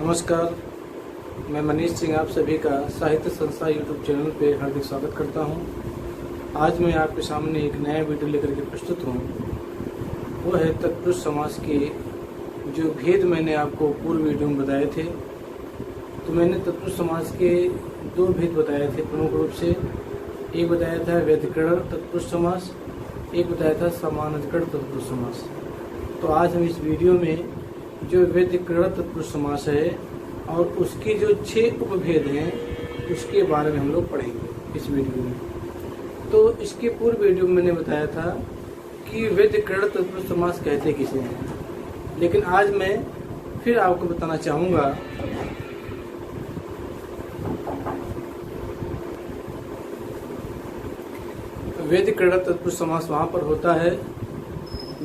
नमस्कार, मैं मनीष सिंह आप सभी का साहित्य संस्था यूट्यूब चैनल पे हार्दिक स्वागत करता हूं। आज मैं आपके सामने एक नया वीडियो लेकर के प्रस्तुत हूं। वो है तत्पुरुष समास के जो भेद मैंने आपको पूर्व वीडियो में बताए थे। तो मैंने तत्पुरुष समास के दो भेद बताए थे प्रमुख रूप से। एक बताया था व्यधिकरण तत्पुरुष समास, एक बताया था समानाधिकरण तत्पुरुष समास। तो आज हम इस वीडियो में जो व्यधिकरण तत्पुरुष समास है और उसके जो 6 उपभेद हैं उसके बारे में हम लोग पढ़ेंगे इस वीडियो में। तो इसके पूर्व वीडियो में मैंने बताया था कि व्यधिकरण तत्पुरुष समास कहते किसे हैं, लेकिन आज मैं फिर आपको बताना चाहूँगा व्यधिकरण तत्पुरुष समास वहाँ पर होता है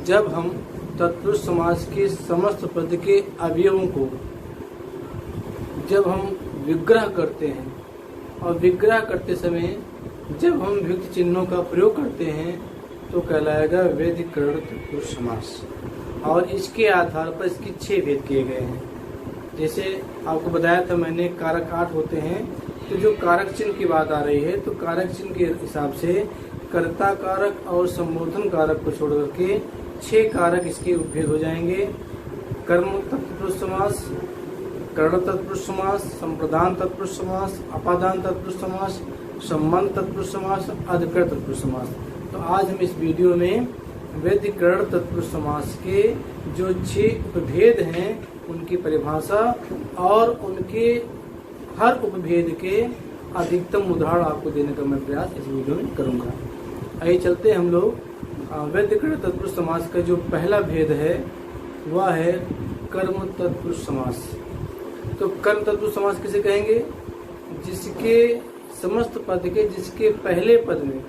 जब हम तत्पुरुष समास के समस्त पद के अवयवों को जब हम विग्रह करते हैं और विग्रह करते समय जब हम विभक्ति चिन्हों का प्रयोग करते हैं तो कहलाएगा व्यधिकरण तत्पुरुष समास। और इसके आधार पर इसके 6 भेद किए गए हैं। जैसे आपको बताया था मैंने कारक 8 होते हैं। तो जो कारक चिन्ह की बात आ रही है तो कारक चिन्ह के हिसाब से कर्ता कारक और संबोधन कारक को छोड़ करके 6 कारक इसके उपभेद हो जाएंगे। कर्म तत्पुरुष समास, कर्ण तत्पुरुष समास, संप्रदान तत्पुरुष समास, अपादान तत्पुरुष समास, संबंध तत्पुरुष समास, अधिकरण तत्पुरुष समास। तो आज हम इस वीडियो में व्यधिकरण तत्पुरुष समास के जो 6 उपभेद हैं उनकी परिभाषा और उनके हर उपभेद के अधिकतम उदाहरण आपको देने का मैं प्रयास इस वीडियो में करूंगा। आइए चलते हम लोग व्यधिकरण तत्पुरुष समास का जो पहला भेद है वह है कर्म तत्पुरुष समास। तो कर्म तत्पुरुष समास किसे कहेंगे? जिसके समस्त पद के जिसके पहले पद में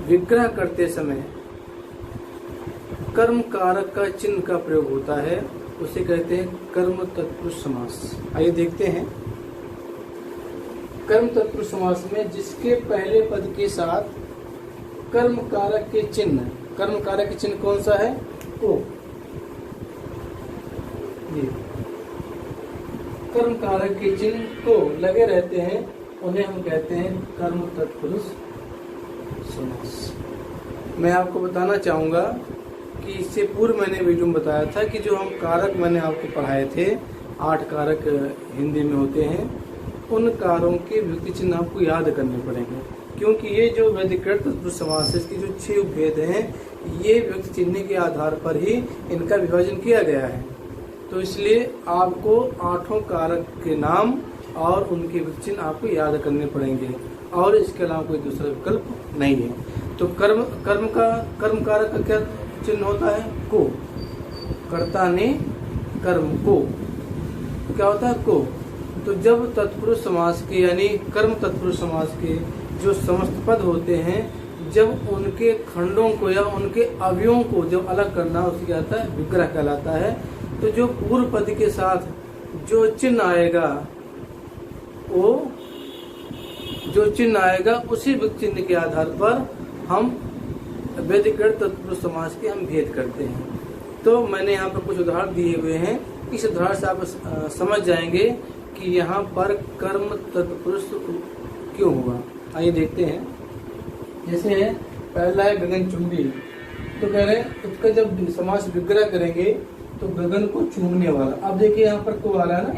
विग्रह करते समय कर्म कारक का चिन्ह का प्रयोग होता है उसे कहते हैं कर्म तत्पुरुष समास। आइए देखते हैं। कर्म तत्पुरुष समास में जिसके पहले पद के साथ कर्म कारक के चिन्ह, कर्म कारक के चिन्ह कौन सा है? को। कर्म कारक के चिन्ह को लगे रहते हैं उन्हें हम कहते हैं कर्म तत्पुरुष समास। मैं आपको बताना चाहूंगा कि इससे पूर्व मैंने वीडियो में बताया था कि जो हम कारक मैंने आपको पढ़ाए थे 8 कारक हिंदी में होते हैं, उन कारकों के विभक्ति चिन्ह आपको याद करने पड़ेंगे, क्योंकि ये जो व्यधिकरण तत्पुरुष समास है इसके जो 6 उपभेद हैं ये विभक्ति चिन्ह के आधार पर ही इनका विभाजन किया गया है। तो इसलिए आपको 8 कारक के नाम और उनके विभक्ति चिन्ह आपको याद करने पड़ेंगे और इसके अलावा कोई दूसरा विकल्प नहीं है। तो कर्म कारक का क्या चिन्ह होता है? को। कर्ता ने कर्म को क्या होता है? को। तो जब तत्पुरुष समास के यानी कर्म तत्पुरुष समास के जो समस्त पद होते हैं जब उनके खंडों को या उनके अवयवों को जब अलग करना उसे क्या आता है? विग्रह कहलाता है। तो जो पूर्व पद के साथ जो चिन्ह आएगा वो जो चिन्ह आएगा उसी विभक्ति चिन्ह के आधार पर हम व्यधिकरण तत्पुरुष समास के हम भेद करते हैं। तो मैंने यहाँ पर कुछ उदाहरण दिए हुए हैं। इस उदाहरण से आप समझ जाएंगे कि यहाँ पर कर्म तत्पुरुष क्यों हुआ। आइए देखते हैं। जैसे है पहला है गगनचुंबी। तो कह रहे हैं उसका जब समास विग्रह करेंगे तो गगन को चूमने वाला। अब देखिए यहाँ पर को आ रहा है ना,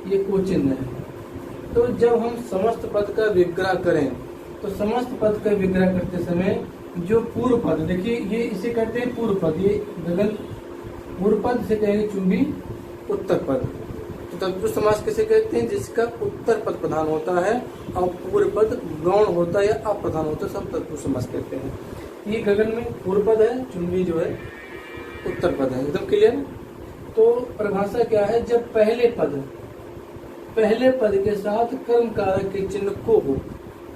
ये को चिन्ह है। तो जब हम समस्त पद का विग्रह करें तो समस्त पद का विग्रह करते समय जो पूर्व पद, देखिए ये इसे कहते हैं पूर्व पद, ये गगन पूर्व पद से कहेंगे, चुंबी उत्तर पद। तो तत्पुरुष समास किसे कहते हैं? जिसका उत्तर पद प्रधान होता है और पूर्व पद गौण होता है या अप्रधान होता है, सब तत्पुरुष समास कहते हैं। ये गगन में पूर्व पद है, चुंबी जो है उत्तर पद है। एकदम क्लियर? तो परिभाषा क्या है? जब पहले पद के साथ कर्म कारक के चिन्ह को हो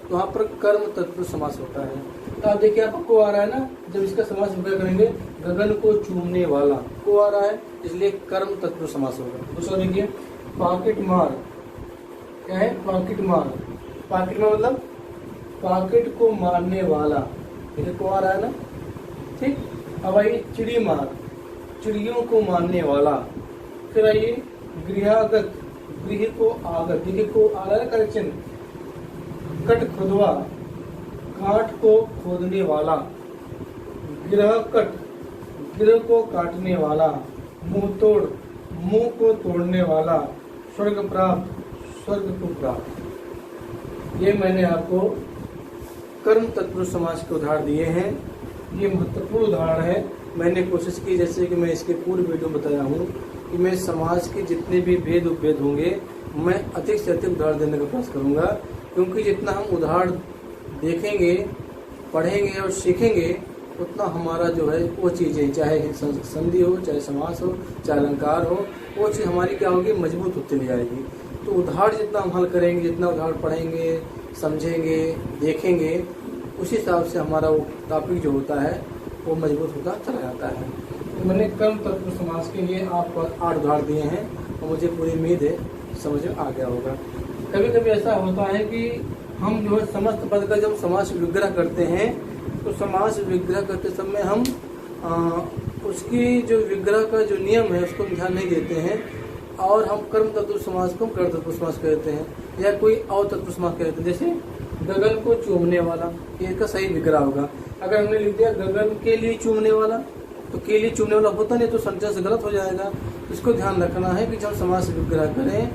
तो वहाँ पर कर्म तत्पुरुष समास होता है। तो आप देखिए आपको आ रहा है ना, जब इसका समास विग्रह करेंगे गगन को चूमने वाला, को आ रहा है इसलिए कर्म तत्पुरुष समास होगा। दूसरा देखिए पॉकेट मार। क्या है? पॉकेट मार। पॉकेट मार मतलब पॉकेट को मारने वाला, इसे को आ रहा है ना, ठीक। अब आइए चिड़ी मार, चिड़ियों को मारने वाला। फिर आइए गृहागत, गृह को आगत, गृह को आगत करेक्शन, कट खुदवा, काट को खोदने वाला, गृह कट, गृह को काटने वाला, मुंह तोड़, मुंह को तोड़ने वाला, स्वर्ग प्राप्त, स्वर्ग को प्राप्त। ये मैंने आपको कर्म तत्पुरुष समास के उदाहरण दिए हैं। ये महत्वपूर्ण उदाहरण है। मैंने कोशिश की, जैसे कि मैं इसके पूर्व वीडियो में बताया हूँ, कि मैं समाज के जितने भी भेद उपभेद होंगे मैं अधिक से अधिक उदाहरण देने का प्रयास करूँगा, क्योंकि जितना हम उदाहरण देखेंगे, पढ़ेंगे और सीखेंगे उतना हमारा जो है वो चीज़ें, चाहे संधि हो, चाहे समास हो, चाहे अलंकार हो, वो चीज़ हमारी क्या होगी, मजबूत होती चली जाएगी। तो उदाहरण जितना हम हल करेंगे, जितना उदाहरण पढ़ेंगे, समझेंगे, देखेंगे, उसी हिसाब से हमारा वो टॉपिक जो होता है वो मजबूत होता चला जाता है। तो मैंने कर्म तत्पुरुष समास के लिए आपको 8 उदाहरण दिए हैं और मुझे पूरी उम्मीद है समझ में आ गया होगा। कभी कभी ऐसा होता है कि हम जो है समस्त पद का जब समास विग्रह करते हैं तो समास विग्रह करते समय हम उसकी जो विग्रह का जो नियम है उसको ध्यान नहीं देते हैं और हम कर्म तत्पुरुष समास को कर्म तत्पुरुष समास कहते हैं या कोई अतत्पुरुष समास कहते हैं। जैसे गगन को चूमने वाला, ये इसका सही विग्रह होगा। अगर हमने लिख दिया गगन के लिए चूमने वाला, तो के लिए चूमने वाला होता नहीं तो सेंटेंस गलत हो जाएगा। इसको ध्यान रखना है कि जब समास विग्रह करें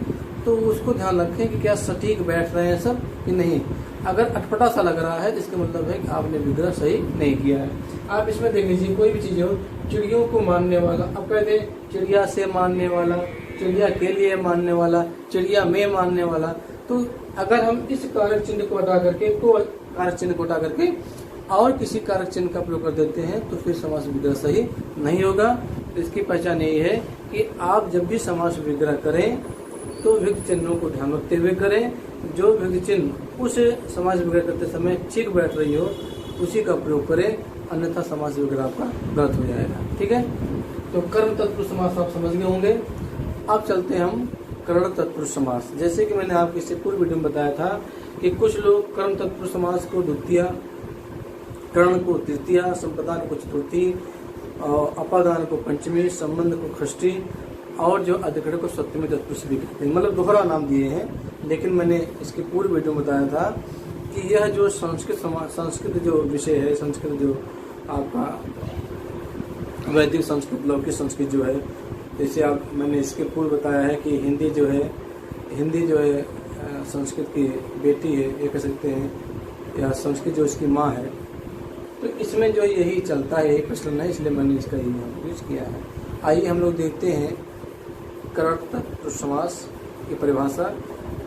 तो उसको ध्यान रखें कि क्या सटीक बैठ रहे हैं सब कि नहीं। अगर अटपटा सा लग रहा है तो इसका मतलब है कि आपने विग्रह सही नहीं किया है। आप इसमें देख लीजिए, कोई भी चीज़ हो, चिड़ियों को मानने वाला, अब कहते चिड़िया से मानने वाला, चिड़िया के लिए मानने वाला, चिड़िया में मानने वाला। तो अगर हम इस कारक चिन्ह को हटा करके, को कारक चिन्ह को हटा करके और किसी कारक चिन्ह का प्रयोग कर देते हैं तो फिर समास विग्रह सही नहीं होगा। इसकी पहचान यही है कि आप जब भी समास विग्रह करें तो विग्रह चिन्हों को ध्यान रखते हुए करें। जो विग्रह चिन्ह उस समास विग्रह करते समय ठीक बैठ रही हो उसी का प्रयोग करें, अन्यथा समास विग्रह आपका गलत हो जाएगा। ठीक है, तो कर्म तत्पुरुष समास आप समझ गए होंगे। अब चलते हैं हम करण तत्पुरुष समास। जैसे कि मैंने आपको इससे पूर्व वीडियो में बताया था कि कुछ लोग कर्म तत्पुरुष समास को द्वितीया, करण को तृतीया, संप्रदान को चतुर्थी, अपादान को पंचमी, संबंध को षष्ठी और जो अधिकरण को सप्तमी तत्पुरुष भी कहते हैं। मतलब दोहरा नाम दिए हैं। लेकिन मैंने इसके पूर्व वीडियो में बताया था कि यह जो संस्कृत जो विषय है, संस्कृत जो आपका वैदिक संस्कृत, लौकिक संस्कृत जो है, जैसे आप मैंने इसके पूर्व बताया है कि हिंदी जो है संस्कृत की बेटी है, ये कह सकते हैं, या संस्कृत जो इसकी माँ है। तो इसमें जो यही चलता है, यही प्रचलन है, इसलिए मैंने इसका यूज किया है। आइए हम लोग देखते हैं करण तत्पुरुष समास की परिभाषा।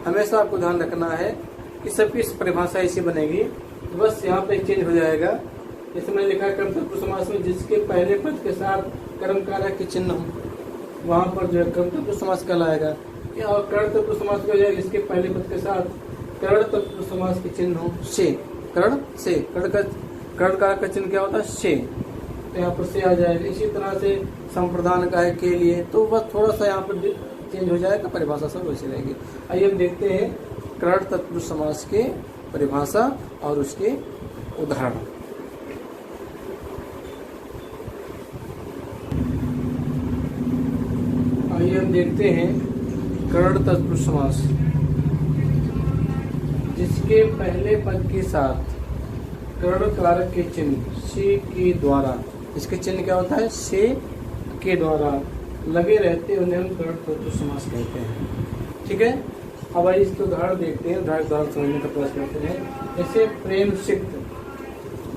हमेशा आपको ध्यान रखना है कि सबकी परिभाषा ऐसी बनेगी, बस यहाँ पे चेंज हो जाएगा। जैसे मैंने लिखा है कर्म तत्पुरुष समास में जिसके पहले पद के साथ कर्म कारक के चिन्ह हो, वहाँ पर जो है कर्म तत्पुरुष समास कहलाएगा। और करण तत्पुरुष समास हो जाएगा जिसके पहले पद के साथ करण तत्पुरुष समास के चिन्ह हो, से, करण से, करण कारक का चिन्ह क्या होता है, से, तो यहाँ पर से आ जाएगा। इसी तरह से संप्रदान का है के लिए, तो बस थोड़ा सा यहाँ पर चेंज हो जाएगा, परिभाषा सब वैसे रहेगी। आइए हम देखते हैं करण तत्पुरुष समास के परिभाषा और उसके उदाहरण। आइए हम देखते हैं करण तत्पुरुष समास जिसके पहले पद के साथ करण कारक के चिन्ह से के द्वारा, इसके चिन्ह क्या होता है, से के द्वारा लगे रहते उन्हें हम करण तत्पुरुष समास कहते हैं। ठीक है, अब आइए इसके उदाहरण देखते हैं, उदाहरण समझने का प्रयास करते हैं। जैसे प्रेम सिक्त,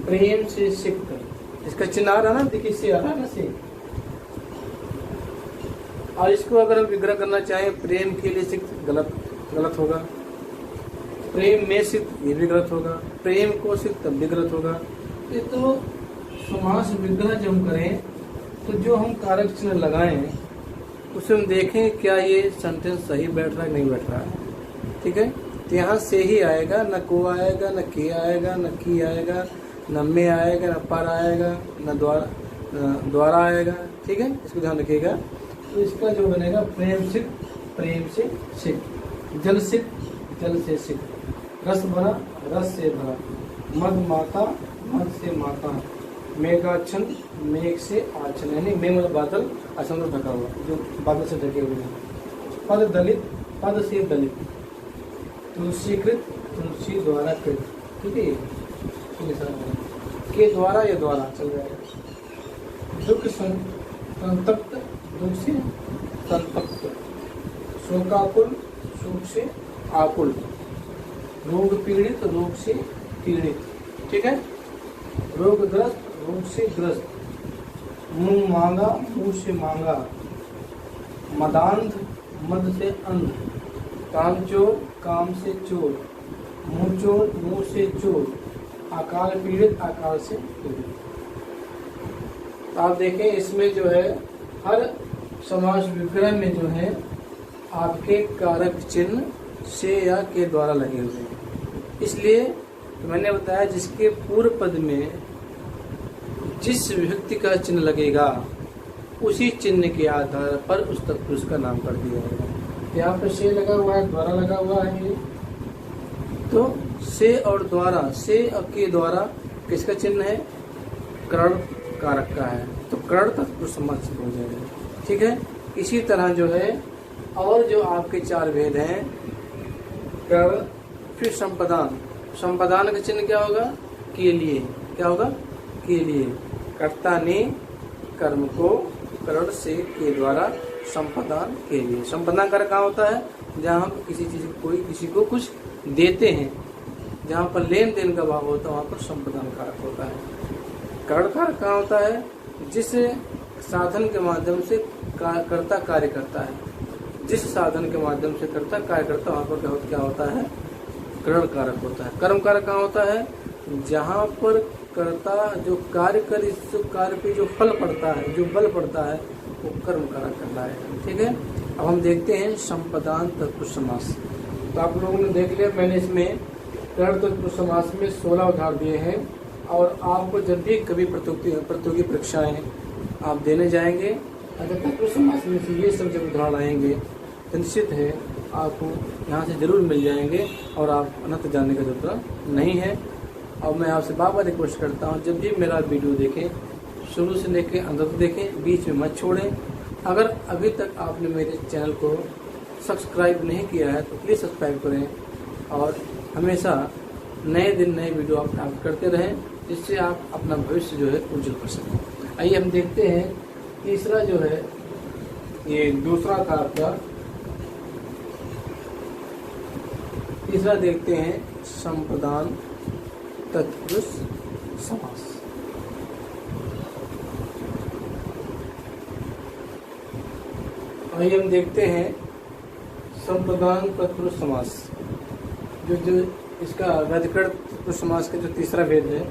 प्रेम से सिक्त, इसका चिन्ह आ रहा ना, देखिए से आ रहा ना, से। और इसको अगर हम विग्रह करना चाहें, प्रेम के लिए सिक्त, गलत होगा। प्रेम में सिक्त, ये भी गलत होगा। प्रेम को सिक्त, तब भी गलत होगा। ये तो समास विग्रह जब हम करें तो जो हम कारक चिन्ह लगाएं उसे हम देखें क्या ये सेंटेंस सही बैठ रहा है नहीं बैठ रहा है। ठीक है, तो यहाँ से ही आएगा, न को आएगा, न के आएगा, न की आएगा, न में आएगा, न पर आएगा, न द्वारा आएगा। ठीक है, इसको ध्यान रखिएगा। तो इसका जो बनेगा प्रेम सिक्त, प्रेम से सिक्त, जल सिक्त, जल से सिक्त, रस भरा, रस से भरा, मद माता, मद से माता, मेघाच्छन, मेघ से आच्छन, यानी मेघ मतलब बादल, आच्छन ढका हुआ, जो बादल से ढके हुए हैं। पद दलित, पद से दलित, तुलसीकृत, तुलसी द्वारा कृत, ठीक है, के द्वारा या द्वारा चल जाएगा। दुख संतप्त, दुख से संतप्त, शोकाकुल, शोक से आकुल, रोग पीड़ित, रोग से पीड़ित, ठीक है, रोगग्रस्त, रोग से ग्रस्त, मुंह मांगा, मुंह से मांगा, मदांध, मद से अंध, कामचोर, काम से चोर, मुंह चोर, मुंह से चोर, अकाल पीड़ित, अकाल से पीड़ित। आप देखें इसमें जो है हर समास विग्रह में जो है आपके कारक चिन्ह से या के द्वारा लगे हुए हैं। इसलिए तो मैंने बताया जिसके पूर्व पद में जिस व्यक्ति का चिन्ह लगेगा उसी चिन्ह के आधार पर उस तत्पुरुष का नाम कर दिया जाएगा। यहाँ पर से लगा हुआ है, द्वारा लगा हुआ है, ये तो से और द्वारा, से और के द्वारा किसका चिन्ह है? करण कारक का है, तो करण तत्पुरुष समास हो जाएगा, ठीक है। इसी तरह जो है और जो आपके चार भेद हैं, करण, फिर संपदान, संपदान का चिन्ह क्या होगा? के लिए, क्या होगा? के लिए, कर्ता ने कर्म को करण से के द्वारा संपदान के लिए। संपदान कारक कहाँ होता है? जहाँ हम किसी चीज कोई किसी को कुछ देते हैं, जहाँ पर लेन देन का भाव होता है वहाँ पर संपदान कारक होता है। करण कारक कहाँ होता है? जिस साधन के माध्यम से कर्ता कार्य करता है, जिस साधन के माध्यम से कर्ता कार्य करता है वहाँ पर क्या होता है? करण कारक होता है। कर्म कारक कहाँ होता है? जहाँ पर कर्ता जो कार्य कर, इस कार्य पे जो फल पड़ता है, जो बल पड़ता है, वो कर्म कारक करना है, ठीक है। अब हम देखते हैं संपदान तत्पुरुष समास। तो आप लोगों ने देख लिया, मैंने इसमें करण तत्पुरुष समास में 16 उदाहरण दिए हैं और आपको जब भी कभी प्रतियोगी परीक्षाएं आप देने जाएंगे, अगर तत्पुरुष समास में से ये सब जब उदाहरण आएंगे तो निश्चित है आपको यहाँ से जरूर मिल जाएंगे और आप अनंत जानने का जरूरत नहीं है। और मैं आपसे बार बार रिक्वेस्ट करता हूँ, जब भी मेरा वीडियो देखें शुरू से लेकर अंत तक देखें, बीच में मत छोड़ें। अगर अभी तक आपने मेरे चैनल को सब्सक्राइब नहीं किया है तो प्लीज़ सब्सक्राइब करें और हमेशा नए दिन नए वीडियो आप प्राप्त करते रहें, जिससे आप अपना भविष्य जो है उज्जवल कर सकें। आइए हम देखते हैं तीसरा जो है, ये दूसरा था आपका, तीसरा देखते हैं संपदान तत्पुरुष समास। आइए हम देखते हैं संपदान तत्पुरुष समास। जो इसका अधिकरण तत्पुरुष समास का जो तीसरा भेद है,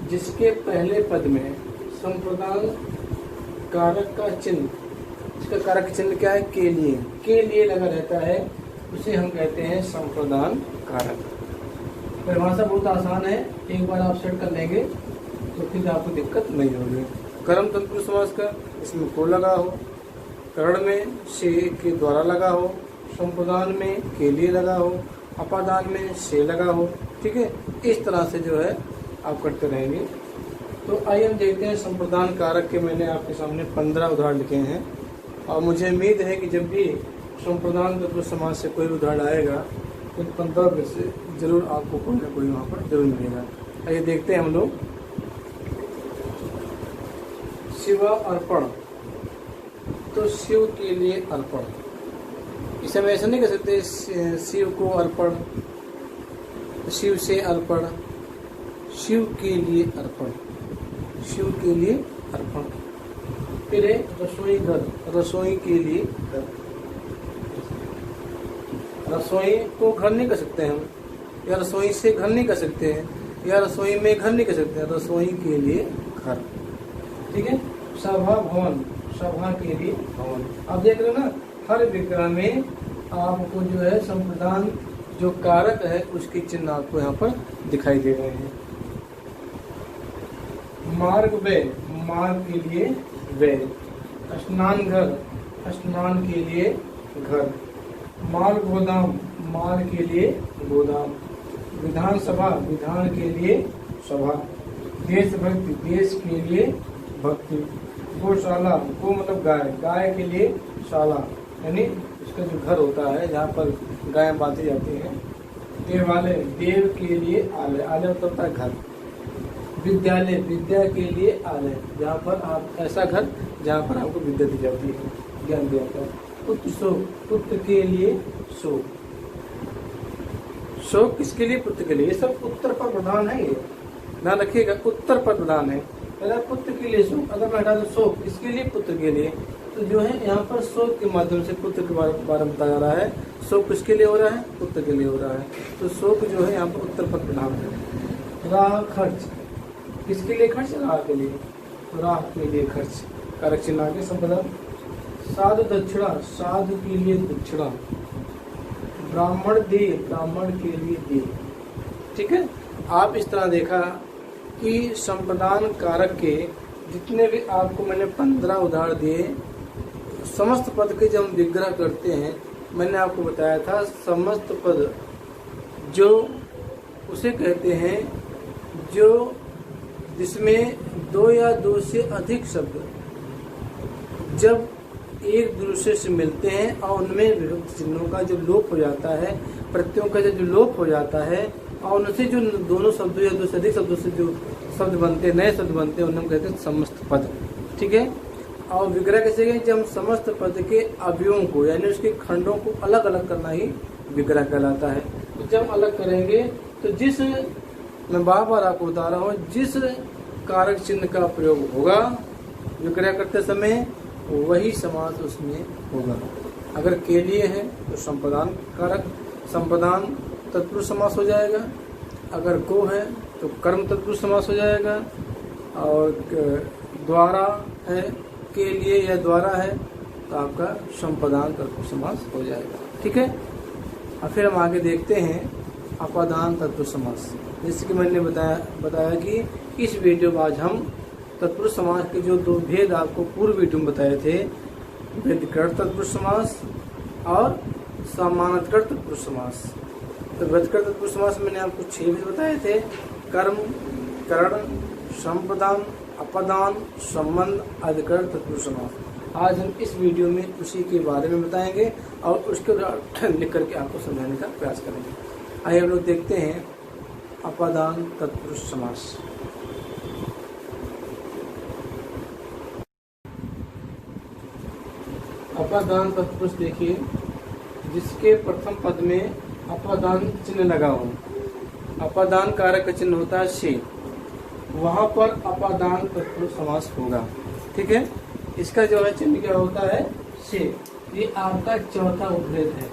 जिसके पहले पद में संप्रदान कारक का चिन्ह, इसका कारक चिन्ह क्या है? के लिए लगा रहता है, उसे हम कहते हैं संप्रदान कारक। परिभाषा बहुत आसान है, एक बार आप सेट कर लेंगे तो फिर आपको दिक्कत नहीं होगी। कर्म तत्पुरुष समास का, इसमें को लगा हो, करण में से के द्वारा लगा हो, संप्रदान में के लिए लगा हो, अपादान में से लगा हो, ठीक है। इस तरह से जो है आप करते रहेंगे। तो आइए हम देखते हैं संप्रदान कारक के मैंने आपके सामने 15 उदाहरण लिखे हैं और मुझे उम्मीद है कि जब भी संप्रदान तत्पुरुष समास से कोई उदाहरण आएगा तो 15 में से जरूर आपको कोई ना कोई वहाँ पर जरूर मिलेगा। आइए देखते हैं हम लोग। शिव अर्पण, तो शिव के लिए अर्पण, इसे हम ऐसा नहीं कह सकते शिव को अर्पण, शिव से अर्पण, शिव के लिए अर्पण, शिव के लिए अर्पण। फिर है रसोई घर, रसोई के लिए घर, रसोई को घर नहीं कर सकते हम, या रसोई से घर नहीं कर सकते हैं, या रसोई में घर नहीं कर सकते हैं, रसोई के लिए घर, ठीक है। सभा भवन, सभा के लिए भवन। आप देख रहे हो ना, हर विग्रह में आपको जो है संप्रदान जो कारक है उसके चिन्ह आपको यहाँ पर दिखाई दे रहे हैं। मार्ग वे, मार्ग के लिए वे, स्नान घर, स्नान के लिए घर, माल गोदाम, माल के लिए गोदाम, विधानसभा, विधान के लिए सभा, देशभक्ति, देश के लिए भक्ति, गौशाला, गो मतलब गाय, गाय के लिए शाला, यानी उसका जो घर होता है जहाँ पर गाय बांधी जाती हैं। देवालय, देव के लिए आलय, आलय मतलब होता है घर। विद्यालय, विद्या के लिए आलय, जहाँ पर आप ऐसा घर जहाँ पर आपको विद्या दी जाती है, ज्ञान दिया जाता है। पुत्र शोक, पुत्र के लिए शोक, शोक किसके लिए? पुत्र के लिए। ये सब उत्तर पर प्रधान है, ये ध्यान रखिएगा, उत्तर पर प्रधान है। अगर पुत्र के लिए शोक, अगर मैं हटा दूं शोक किसके लिए? पुत्र के लिए। तो जो है यहाँ पर शोक के माध्यम से पुत्र के बारे में बताया जा रहा है। शोक किसके लिए हो रहा है? पुत्र के लिए हो रहा है। तो शोक जो है यहाँ पर उत्तर पर प्रधान है। राह खर्च, किसके लिए खर्च? राह के लिए, तो राह के लिए खर्च, कारक चिन्ह आगे संपदा। साधु दक्षिणा, साधु के लिए दक्षिणा। ब्राह्मण दे, ब्राह्मण के लिए दे। ठीक है, आप इस तरह देखा कि संप्रदान कारक के जितने भी आपको मैंने 15 उदाहरण दिए, समस्त पद के जब हम विग्रह करते हैं, मैंने आपको बताया था समस्त पद जो उसे कहते हैं जो जिसमें दो या दो से अधिक शब्द जब एक दूसरे से मिलते हैं और उनमें विभक्त चिन्हों का जो लोप हो जाता है, प्रत्ययों का जो लोप हो जाता है और उनसे जो दोनों शब्दों या दो से अधिक शब्दों से जो शब्द बनते हैं, नए शब्द बनते हैं, उन्हें हम कहते हैं समस्त पद। ठीक है, और विग्रह कैसे कहें? जब हम समस्त पद के अवयवों को यानी उसके खंडों को अलग अलग करना ही विग्रह कहलाता है। तो जब अलग करेंगे तो जिस, मैं बार बार आपको बता रहा हूँ, जिस कारक चिन्ह का प्रयोग होगा विग्रह करते समय वही समास उसमें होगा। अगर के लिए है तो संप्रदान कारक, संप्रदान तत्पुरुष समास हो जाएगा। अगर को है तो कर्म तत्पुरुष समास हो जाएगा। और द्वारा है, के लिए या द्वारा है तो आपका संप्रदान तत्पुरुष समास हो जाएगा। ठीक है, और फिर हम आगे देखते हैं अपादान तत्पुरुष समास। जैसे कि मैंने बताया कि इस वीडियो में आज हम तत्पुरुष समास के जो दो भेद आपको पूर्व वीडियो में बताए थे, व्यतिकृत तत्पुरुष समास और सामानाधिकरण तत्पुरुष समास। तो व्यतिकृत तत्पुरुष समास मैंने आपको 6 भेद बताए थे: कर्म, करण, संप्रदान, अपदान, संबंध, अधिकरण, तत्पुरुष समास। आज हम इस वीडियो में उसी के बारे में बताएंगे और उसके उदाहरण लिख करके आपको समझाने का प्रयास करेंगे। आइए हम लोग देखते हैं अपादान तत्पुरुष समास। अपादान तत्पुरुष देखिए, जिसके प्रथम पद में अपादान चिन्ह लगा हो, अपादान कारक का चिन्ह होता है से, वहां पर अपादान तत्पुरुष समास होगा। ठीक है, इसका जो है चिन्ह क्या होता है? से। ये आपका चौथा उपभेद है।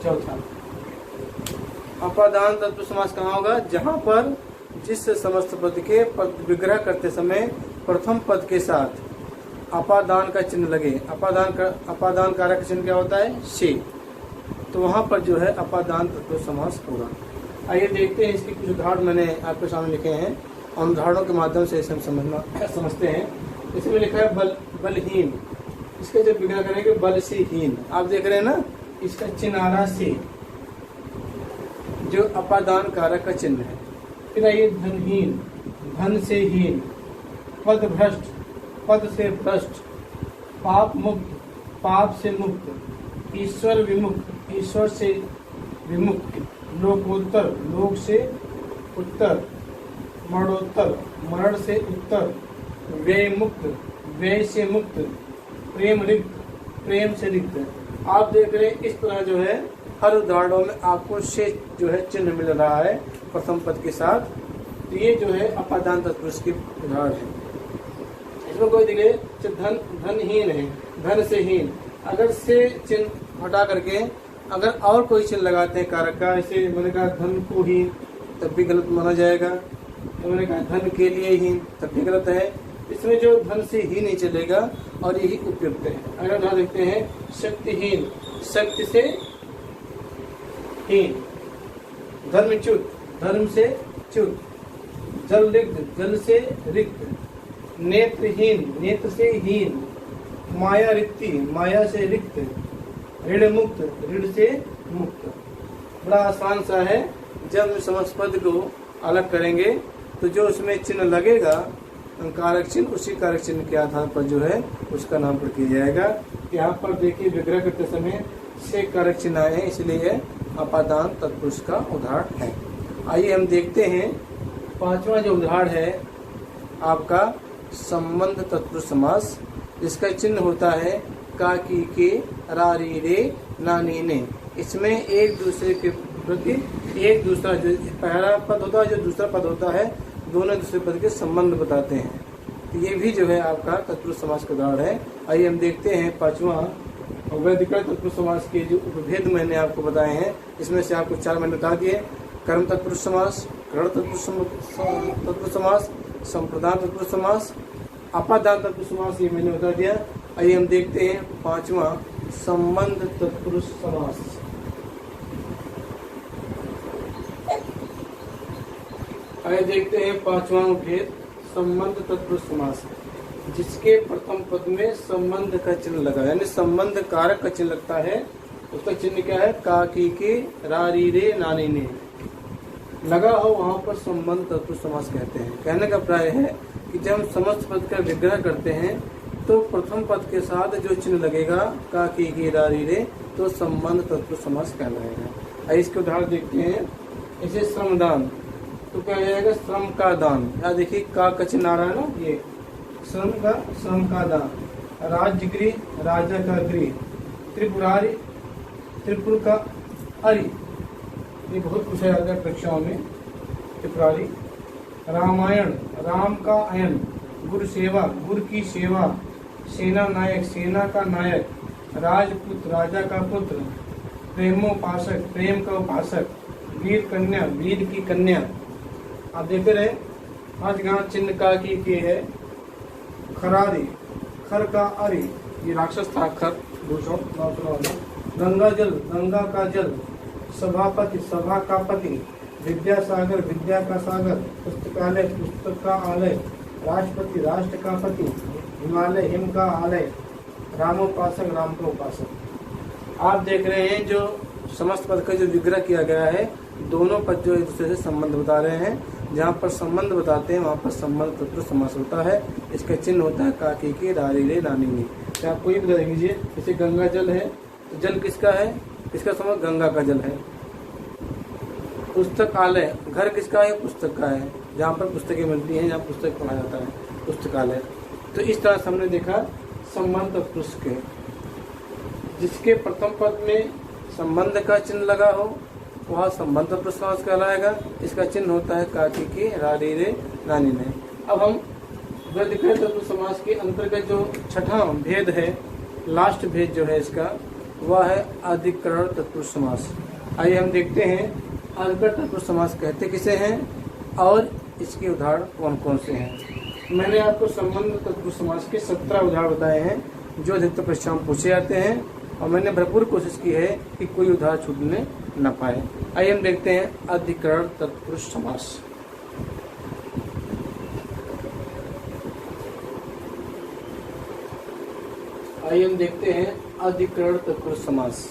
चौथा अपादान तत्पुरुष समास कहाँ होगा? जहां पर जिस समस्त पद के पद विग्रह करते समय प्रथम पद के साथ अपादान का चिन्ह लगे। अपादान कारक चिन्ह क्या होता है? से। तो वहां पर जो है अपादान तत्पुरुष समास होगा। आइए देखते हैं, इसके कुछ उदाहरण मैंने आपके सामने लिखे हैं और उदाहरणों के माध्यम से इसे हम समझते हैं। इसमें लिखा है बलहीन, इसका जब विग्रह करेंगे बल से हीन, आप देख रहे हैं ना, इसका चिन्ह आ रहा से, जो अपादान कारक का चिन्ह है। फिर आइए धनहीन, धन से हीन, पद भ्रष्ट, पद से भ्रष्ट, पाप मुक्त, पाप से मुक्त, ईश्वर विमुक्त, ईश्वर से विमुक्त, लोकोत्तर, लोक से उत्तर, मरणोत्तर, मरण से उत्तर, व्यय मुक्त, व्यय से मुक्त, प्रेम रिक्त, प्रेम से रिक्त। आप देख रहे हैं इस तरह जो है हर उदाहरणों में आपको से जो है चिन्ह मिल रहा है प्रथम पद के साथ। तो ये जो है अपादान तत्पुरुष के उदाहरण है। इसमें कोई दिखे धन, धनहीन है, धन से हीन, अगर से चिन्ह हटा करके अगर और कोई चिन्ह लगाते हैं कारक का, ऐसे मैंने कहा धन को हीन, तब भी गलत माना जाएगा। तो मैंने कहा धन के लिए हीन, तब भी गलत है। इसमें जो धन से ही नहीं चलेगा और यही उपयुक्त है। अगर यहाँ देखते हैं शक्तिहीन, शक्ति से हीन, धर्मच्युत, धर्म से च्युत, जल रिक्त, जल से रिक्त, नेत्रहीन, नेत्र से हीन, माया रिक्ति, माया से रिक्त, ऋण मुक्त, ऋण से मुक्त। बड़ा आसान सा है। जब समस्त पद को अलग करेंगे तो जो उसमें चिन्ह लगेगा कारक चिन्ह, उसी कारक चिन्ह के आधार पर जो है उसका नाम पर किया जाएगा। यहाँ पर देखिए विग्रह करते समय से कारक चिन्ह आए हैं, इसलिए यह अपादान तत्पुरुष का उदाहरण है। आइए हम देखते हैं पांचवा जो उदाहरण है आपका संबंध तत्पुरुष समास, जिसका चिन्ह होता है का, की, के, रा, री, रे, ना, नी, ने। इसमें एक दूसरे के प्रति एक दूसरा जो पहला पद होता है, जो दूसरा पद होता है, दोनों दूसरे पद के संबंध बताते हैं। तो ये भी जो है आपका तत्पुरुष समास का उदाहरण है। आइए हम देखते हैं पांचवा वैदिक तत्पुरुष समास के जो उपभेद मैंने आपको बताए हैं, इसमें से आपको 4 मैंने बता दिए। कर्म तत्पुरुष समास, करण तत्पुरुष समास, संप्रदान तत्पुरुष समास, अपादान तत्पुरुष समास, ये मैंने बता दिया। आइए हम देखते हैं पांचवा संबंध तत्पुरुष समास। आइए देखते हैं पांचवा भेद संबंध तत्पुरुष समास, जिसके प्रथम पद में संबंध का चिन्ह लगा, यानी संबंध कारक का चिन्ह लगता है। उसका चिन्ह क्या है? का, की, के, रा, री, रे, ना, नी, ने लगा हो, वहां पर संबंध तत्पुरुष समास कहते हैं। कहने का प्राय है कि जब हम समस्त पद का विग्रह करते हैं तो प्रथम पद के साथ जो चिन्ह लगेगा का, की, के, रा, री, रे, तो संबंध तत्पुरुष समास कहलाएगा। इसके उदाहरण देखते हैं। इसे श्रमदान तो क्या जाएगा? श्रम का दान। यहाँ देखिए का चिन्ह आ रहा है ना, ये श्रम का दान। राजगृह, राजा का गृह। त्रिपुरारी, त्रिपुर का अरि, ये बहुत पूछा जाता है परीक्षाओं में, त्रिपुरारी। रामायण, राम का अयन। गुरु सेवा, गुरु की सेवा। सेना नायक, सेना का नायक। राजपुत्र, राजा का पुत्र। प्रेमोपासक, प्रेम का उपासक। वीर कन्या, वीर की कन्या। आप देखते रहे। आज यहाँ चिन्ह का, की, के है। खरारी, खर का अरि, ये राक्षस था खर, दूसरों। गंगा जल, गंगा का जल। सभापति, सभा का पति। विद्यासागर, विद्या का सागर। पुस्तकालय, पुस्तक का आलय। राष्ट्रपति, राष्ट्र का पति। हिमालय, हिम का आलय। रामोपासक, राम का उपासक। आप देख रहे हैं जो समस्त पद का जो विग्रह किया गया है, दोनों पद जो एक दूसरे से संबंध बता रहे हैं। जहाँ पर संबंध बताते हैं वहाँ पर संबंध तत्पुरुष समास होता है। इसका चिन्ह होता है का, की, के, रा, री, रे, ना, नी, ने। तो आप कोई बता दीजिए। जैसे गंगा जल है तो जल किसका है? किसका संबंध? गंगा का जल है। पुस्तकालय, घर किसका है? पुस्तक का है, जहाँ पर पुस्तकें मिलती हैं, जहाँ पुस्तक पढ़ा जाता है, पुस्तकालय। तो इस तरह से हमने देखा संबंध तत्पुरुष के, जिसके प्रथम पद में संबंध का चिन्ह लगा हो वह संबंध तत्पुरुष समास कहलाएगा। इसका चिन्ह होता है का, की, के, रा, री, रे, ना, नी, ने। अब हम वैदिक तत्पुरुष समास के अंतर्गत जो छठा भेद है, लास्ट भेद जो है इसका, वह है अधिकरण तत्पुरुष समास। आइए हम देखते हैं अधिकरण तत्पुरुष समास कहते किसे हैं और इसके उदाहरण कौन कौन से हैं। मैंने आपको संबंध तत्पुरुष समास के 17 उदाहरण बताए हैं जो अधिकतर परीक्षाओं में पूछे जाते हैं, और मैंने भरपूर कोशिश की है कि कोई उदाहरण छूटने न पाए। आइए हम देखते हैं अधिकरण तत्पुरुष समास। आइए हम देखते हैं अधिकरण तत्पुरुष समास।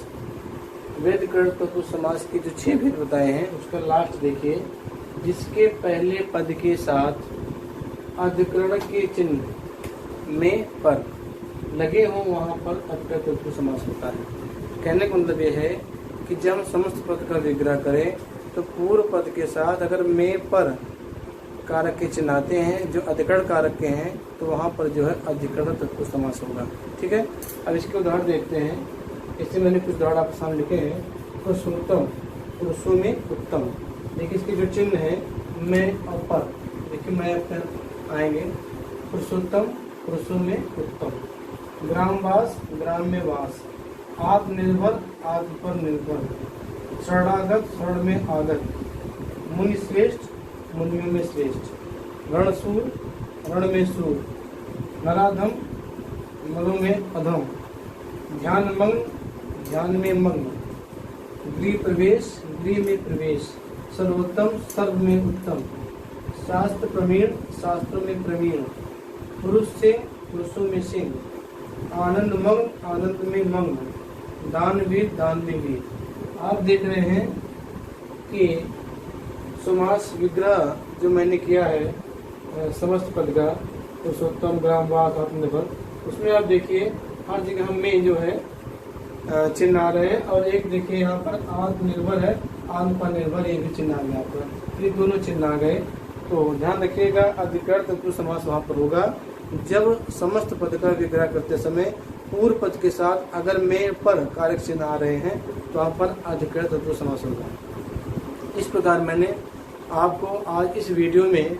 वैदिकरण तत्पुरुष समास के जो 6 भेद बताए हैं उसका लास्ट देखिए। जिसके पहले पद के साथ अधिकरण के चिन्ह में पर लगे हों वहाँ पर अधिकरण तत्पुरुष समास होता है। कहने का मतलब यह है कि जब हम समस्त पद का विग्रह करें तो पूर्व पद के साथ अगर में पर कारक के चिन्ह आते हैं जो अधिकरण कारक के हैं तो वहाँ पर जो है अधिकरण तत्पुरुष समास होगा। ठीक है, अब इसके उदाहरण देखते हैं। इससे मैंने कुछ उदाहरण आपके सामने लिखे हैं। पुरुषोत्तम, पुरुषों में उत्तम। देखिए इसके जो चिन्ह है में और पर, देखिए मैं पर आएंगे। पुरुषोत्तम, पुरुषों में उत्तम। ग्रामवास, ग्राम में वास। आत्मनिर्भर, आत्म पर निर्भर। शरणागत, शरण में आगत। मुनि श्रेष्ठ, मुनियों में श्रेष्ठ। रणशूर, रण में सूर। नराधम, नरों में अधम। ध्यान मंग, ध्यान में मंग। गृह प्रवेश, गृह में प्रवेश। सर्वोत्तम, सर्व में उत्तम। शास्त्र प्रवीण, शास्त्रों में प्रवीण। पुरुष से, पुरुषों में सिंह। आनंद मंग, आनंद में मंग। दानवीर, दान में वीर। आप देख रहे हैं कि समास विग्रह जो मैंने किया है समस्त पद का, पुरुषोत्तम, ग्रामवास, आत्मनिर्भर, उसमें आप देखिए हर जगह में जो है चिन्ह आ रहे हैं। और एक देखिए यहाँ पर आत्मनिर्भर है, आत्म पर निर्भर, ये भी चिन्ह आ गया यहाँ पर। ये दोनों चिन्ह आ गए। तो ध्यान रखिएगा, अधिकरण तत्पुरुष समास वहाँ पर होगा जब समस्त पद का विग्रह करते समय पूर्व पद के साथ अगर में पर कारक चिन्ह आ रहे हैं तो वहाँ पर अधिकरण तत्पुरुष समास होगा। इस प्रकार मैंने आपको आज इस वीडियो में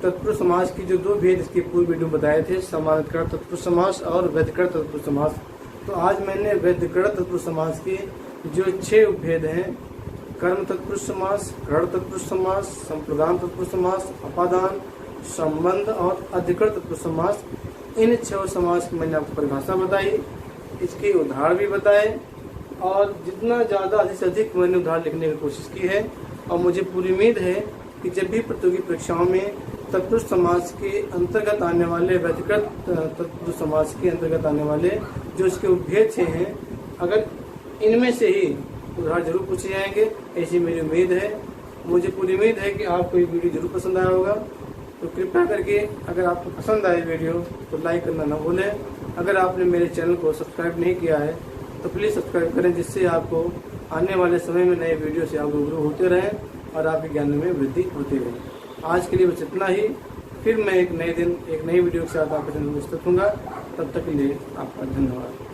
तत्पुरुष समास की जो 2 भेद इसके पूर्व वीडियो बताए थे, समानाधिकरण तत्पुरुष समास और वैधिकरण तत्पुरुष समास। तो आज मैंने वैधिकरण तत्पुरुष समास के जो 6 उपभेद हैं, कर्म तत्पुरुष समास, करण तत्पुरुष समास, संप्रदान तत्पुरुष समास, अपादान, संबंध और अधिकरण तत्पुरुष समास, इन 6 समास की मैंने आपको परिभाषा बताई, इसके उदाहरण भी बताए और जितना ज़्यादा अधिक से अधिक मैंने उदाहरण लिखने की कोशिश की है। और मुझे पूरी उम्मीद है कि जब भी प्रतियोगी परीक्षाओं में तत्पुरुष समास के अंतर्गत आने वाले, वैधिकरण तत्पुरुष समास के अंतर्गत आने वाले जो इसके उपभेद 6 हैं, अगर इनमें से ही उदाहरण जरूर पूछे जाएंगे, ऐसी मेरी उम्मीद है। मुझे पूरी उम्मीद है कि आपको ये वीडियो जरूर पसंद आया होगा। तो कृपया करके अगर आपको पसंद आए वीडियो तो लाइक करना ना भूलें। अगर आपने मेरे चैनल को सब्सक्राइब नहीं किया है तो प्लीज़ सब्सक्राइब करें, जिससे आपको आने वाले समय में नए वीडियो से आप रूबरू होते रहें और आपके ज्ञान में वृद्धि होती रहे। आज के लिए बस इतना ही। फिर मैं एक नए दिन एक नई वीडियो के साथ आपके सामने उपस्थित होऊंगा। तब तक के लिए आपका धन्यवाद।